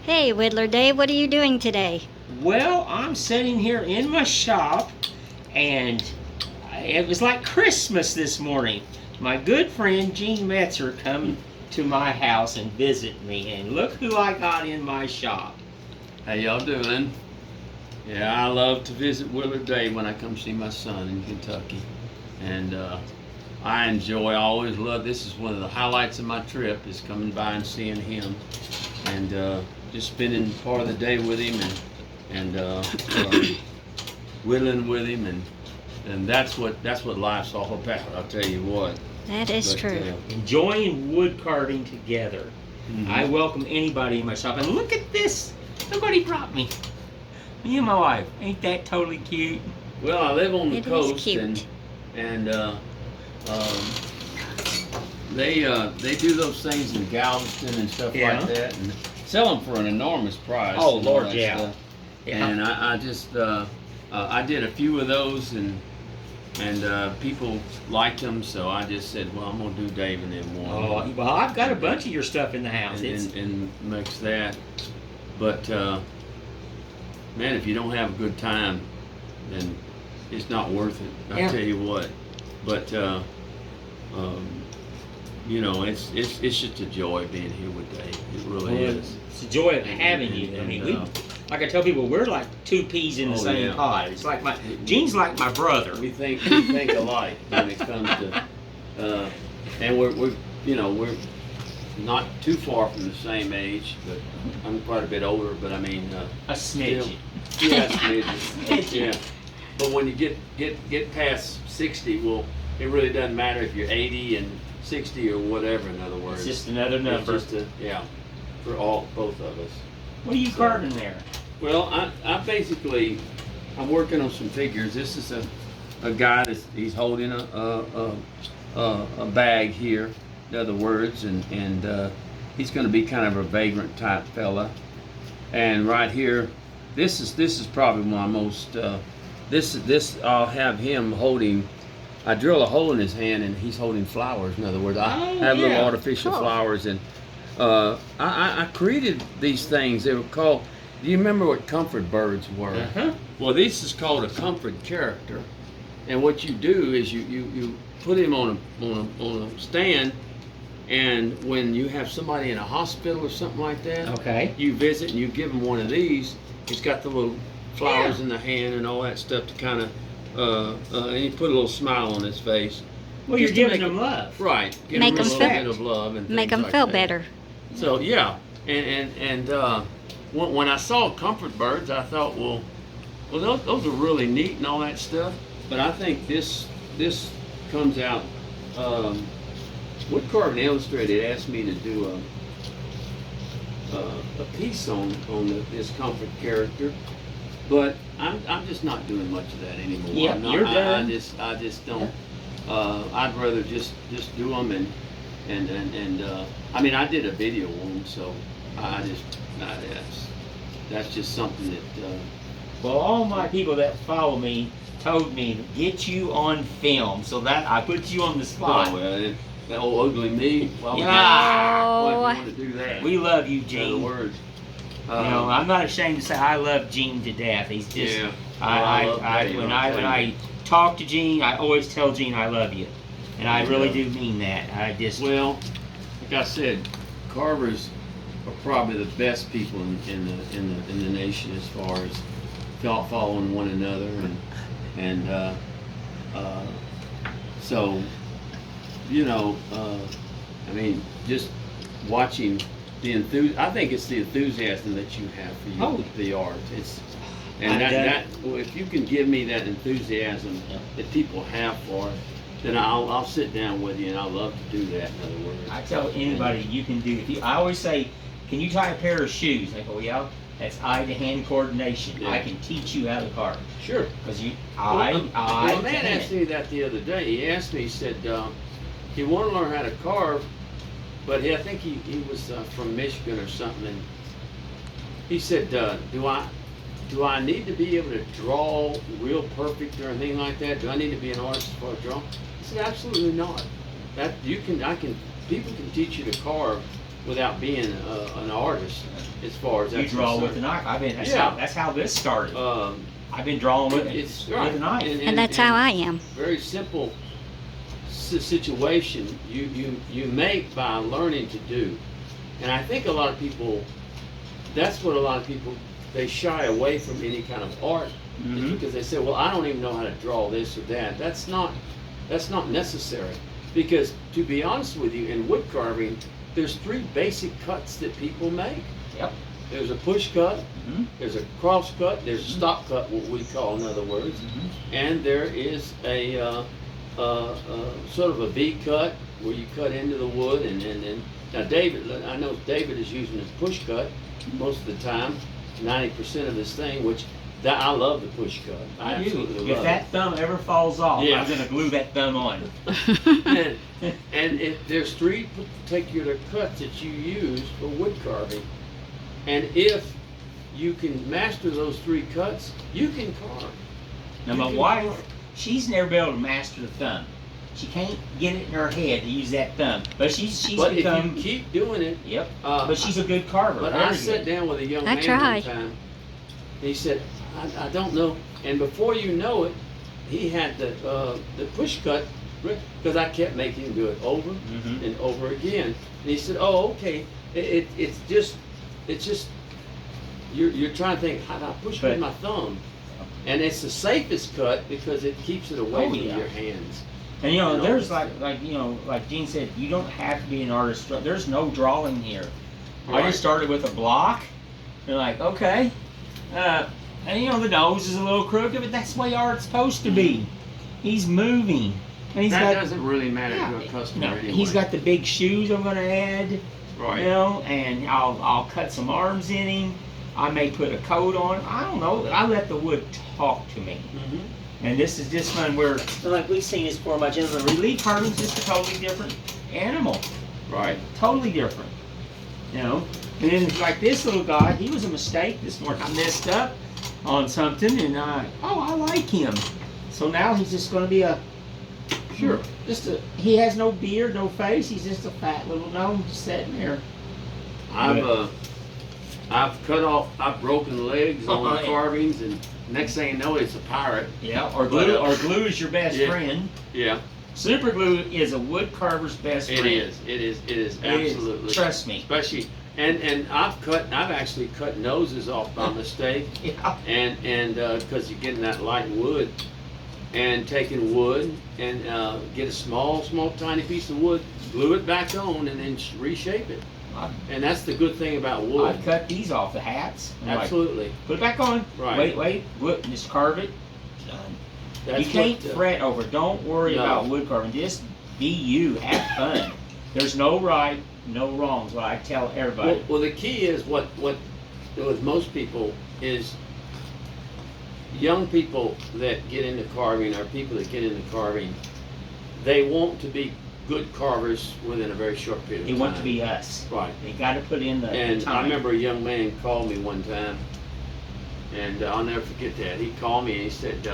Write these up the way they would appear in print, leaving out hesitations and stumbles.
Hey, Whittler Dave, what are you doing today? Well, I'm sitting here in my shop, and it was like Christmas this morning. My good friend Gene Metzer come to my house and visit me, and look who I got in my shop. How y'all doing? Yeah, I love to visit Willard Day when I come see my son in Kentucky. And I always love, this is one of the highlights of my trip, is coming by and seeing him. And just spending part of the day with him and whittling with him. And that's what life's all about, I'll tell you what. That is true. Enjoying wood carving together. Mm-hmm. I welcome anybody in my shop. And look at this. Look what he brought me. Me and my wife. Ain't that totally cute? Well, I live on the coast, cute. and they do those things in Galveston and stuff Yeah. like that, and sell them for an enormous price. Oh, and all Lord, that yeah. stuff. Yeah. And I just I did a few of those, and people liked them, so I just said, well, I'm gonna do Dave and them one. Oh, well, I've got a bunch of your stuff in the house. and mix that. But man, if you don't have a good time, then it's not worth it. I Yeah. tell you what. But you know, it's just a joy being here with Dave. It really is. It's a joy of having you. I mean, like I tell people, we're like two peas in the same pod. It's like Gene's like my brother. We think alike when it comes to, and we're not too far from the same age, but I'm quite a bit older. But I mean, A smidge. still, yeah, a smidge. Yeah. But when you get past 60, well, it really doesn't matter if you're 80 and 60 or whatever. In other words, It's just another number. It's just for both of us. What are you carving there? Well, I basically, I'm working on some figures. This is a guy he's holding a bag here, in other words, and he's going to be kind of a vagrant type fella. And right here, this is probably my most. This I'll have him holding. I drill a hole in his hand, and he's holding flowers. In other words, I have little artificial flowers, and I created these things. They were called. Do you remember what comfort birds were? Uh-huh. Well, this is called a comfort character, and what you do is you put him on a stand, and when you have somebody in a hospital or something like that, Okay. you visit and you give them one of these. He's got the little flowers in the hand and all that stuff to kind of, and you put a little smile on his face. Well, you're Just to giving make them love. Right. Give Make him a 'em little feel- bit of love and Make things them like feel that. better. So yeah, and when I saw comfort birds, I thought, well, those are really neat and all that stuff. But I think this comes out. Wood Carving Illustrated asked me to do a piece on this comfort character, but I'm just not doing much of that anymore. Yeah, you're done. I just don't. I'd rather just do them and I mean, I did a video on them, so that's just something that. Well, all my people that follow me told me to get you on film, so that I put you on the spot. Oh, well, that old ugly me. Why would Oh. why would you want to do that? We love you, In other Gene. words. You know, I'm not ashamed to say I love Gene to death. He's just Yeah. I love Dave, when I'll tell I talk to Gene, I always tell Gene I love you, and I really do mean that. I just Well, like I said, carvers are probably the best people in the nation as far as following one another and so you know I mean, just watching the I think it's the enthusiasm that you have for the art. It's and if you can give me that enthusiasm that people have for it, then I'll sit down with you, and I'll love to do that. In other words, I tell anybody you can do. I always say, can you tie a pair of shoes? I go, yeah. That's eye-to-hand coordination. Yeah. I can teach you how to carve. Sure. Because you, Well, a man to asked me that the other day. He asked me, he said, he wanted to learn how to carve, but I think he was from Michigan or something. And he said, do I need to be able to draw real perfect or anything like that? Do I need to be an artist for a draw? I said, absolutely not. People can teach you to carve, without being an artist as far as You that's draw with a concerned. knife. Yeah. That's how this started. Um, I've been drawing with it's with a knife. And that's how I am. Very simple situation you make by learning to do, and I think a lot of people. That's what a lot of people, they shy away from any kind of art Mhm. because they say, well, I don't even know how to draw this or that. That's not necessary, because to be honest with you, in wood carving, there's 3 basic cuts that people make. Yep. There's a push cut, Mhm. there's a cross cut, there's a stop cut, what we call in other words, Mhm. and there is a sort of a V cut where you cut into the wood, and then now David, I know David is using his push cut most of the time, 90% of this thing, which that I love the push cut. I absolutely If love that thumb ever falls off, Yeah. I'm gonna glue that thumb on. it. And there's 3 particular cuts that you use for wood carving, and if you can master those 3 cuts, you can carve. Now You my can wife, carve. she's never been able to master the thumb. She can't get it in her head to use that thumb. But she's But become. if you keep doing it, Yep. uh, But she's a good carver. But very I good. sat down with a young I man tried. one time. He said, I don't know. And before you know it, he had the push cut, because I kept making him do it over Mhm. and over again. And he said, oh, okay. It's just, you're trying to think, how do I push But- with my thumb? And it's the safest cut because it keeps it away Oh, from yeah. your hands. And you know, You know, there's like Gene said, you don't have to be an artist. There's no drawing here. I Right. just started with a block. They're like, okay, and you know the nose is a little crooked, but that's the way art's supposed to be. He's moving, and he's That got doesn't really matter yeah, to a customer no, anyway. he's got the big shoes I'm gonna add, right. you know, and I'll cut some arms in him. I may put a coat on. I don't know. I let the wood talk to me. Mhm. And this is just one where, like we've seen this before much, and the relief carving's just a totally different animal. Right. Totally different. You know? And then like this little guy, he was a mistake this morning. I messed up on something and I like him. So now he's just gonna be Sure. he has no beard, no face, he's just a fat little gnome just sitting there. I've broken legs on Yeah. carvings, and next thing you know, it's a pirate. Yeah, or But, glue is your best yeah. friend. Yeah, Super glue is a wood carver's best it friend. is. It is It is. absolutely. Trust me. Especially, and I've actually cut noses off by mistake, Yeah. and because you're getting that light wood, and taking wood and get a small tiny piece of wood, glue it back on, and then reshape it. And that's the good thing about wood. I cut these off the hats. I'm like, Absolutely. put it back on. Right. Wait, just carve it. Done. That's You can't what, fret over. Don't worry No. about wood carving. Just be you. Have fun. There's no right, no wrongs. What I tell everybody. Well, the key is what with most people is young people that get into carving, or people that get into carving, they want to be good carvers within a very short period of They time. want to be us. Right. They got to put in the And time. I remember a young man called me one time, and I'll never forget that. He called me and he said,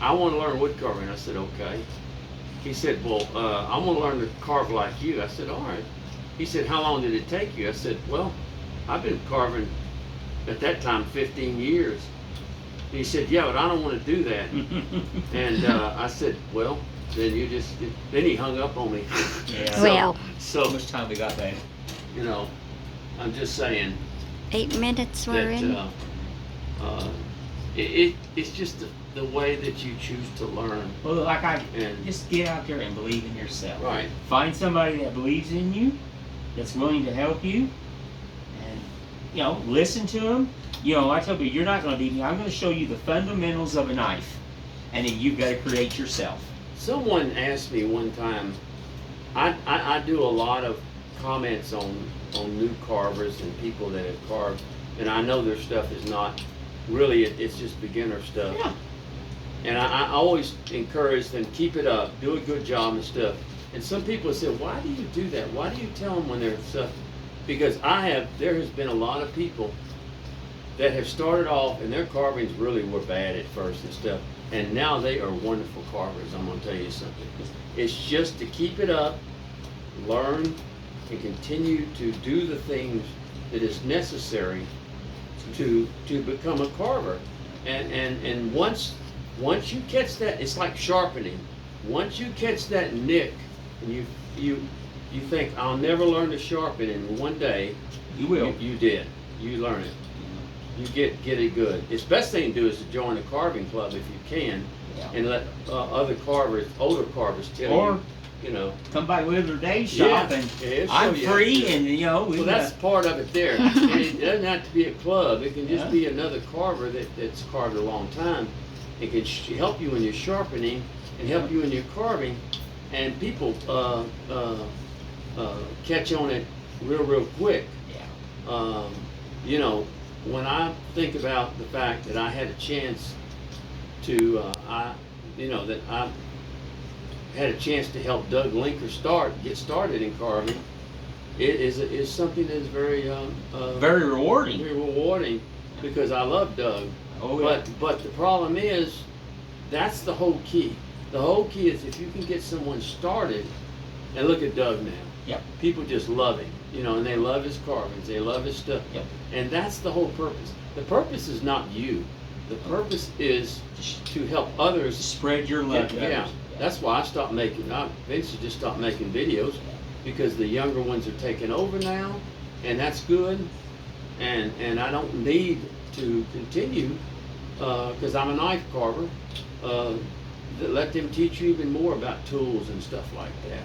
I want to learn wood carving. I said, okay. He said, well, I want to learn to carve like you. I said, all right. He said, how long did it take you? I said, well, I've been carving at that time 15 years. He said, yeah, but I don't want to do that. And I said, well, then he hung up on me. Yeah. Well, So, How much time we got, babe? you know, I'm just saying 8 minutes we're in. that it's just the way that you choose to learn. Well, like And just get out there and believe in yourself. right, Find somebody that believes in you, that's willing to help you, and you know, listen to them. You know, I tell people, you're not going to beat me. I'm going to show you the fundamentals of a knife, and then you've got to create yourself. someone asked me one time. I do a lot of comments on new carvers and people that have carved, and I know their stuff is not really. It's just beginner stuff. Yeah. And I always encourage them, keep it up, do a good job and stuff. And some people say, why do you do that? Why do you tell them when they're stuff? Because there has been a lot of people that have started off and their carvings really were bad at first and stuff. And now they are wonderful carvers, I'm gonna tell you something. It's just to keep it up, learn, and continue to do the things that is necessary to become a carver. And once you catch that, it's like sharpening. Once you catch that nick, and you think, I'll never learn to sharpen, and one day You will. You did. You learn it. You get it good. It's best thing to do is to join a carving club if you can, Yeah. and let other carvers, older carvers, tell Or you know. come by Wither Day shop and yeah, I'm show you. free, and you know we Well, that's part of it there. And it doesn't have to be a club. It can just Yeah. be another carver that's carved a long time. It can help you in your sharpening and help you in your carving. And people catch on it real quick. Yeah. You know, when I think about the fact that I had a chance to, that I had a chance to help Doug Linker get started in carving, it is something that is very Very rewarding. very rewarding, because I love Doug. Oh yeah. But the problem is, that's the whole key. The whole key is if you can get someone started, and look at Doug now. Yep. People just love him, and they love his carvings, they love his stuff. Yep. And that's the whole purpose. The purpose is not you. The purpose is to help others. Spread your love. to Yeah. others. That's why I stopped making. I eventually just stopped making videos, because the younger ones are taking over now, and that's good. And I don't need to continue, because I'm a knife carver. Let them teach you even more about tools and stuff like that.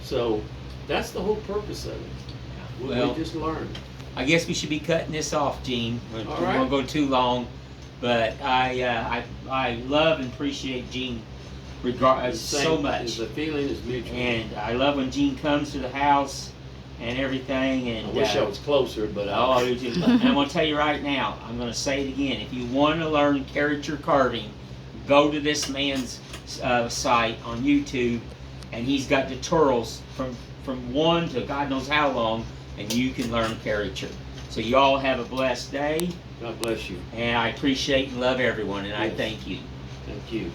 So that's the whole purpose of it. We Well, just learn. I guess we should be cutting this off, Gene. We All won't right. go too long, but I love and appreciate Gene so much, The feeling is mutual. and I love when Gene comes to the house and everything. And I wish I was closer, but oh, I do too. And I'm gonna tell you right now, I'm gonna say it again. If you want to learn caricature carving, go to this man's site on YouTube, and he's got tutorials from 1 to God knows how long, and you can learn caricature. So you all have a blessed day, God bless you. and I appreciate and love everyone, and I Yes. thank you. Thank you.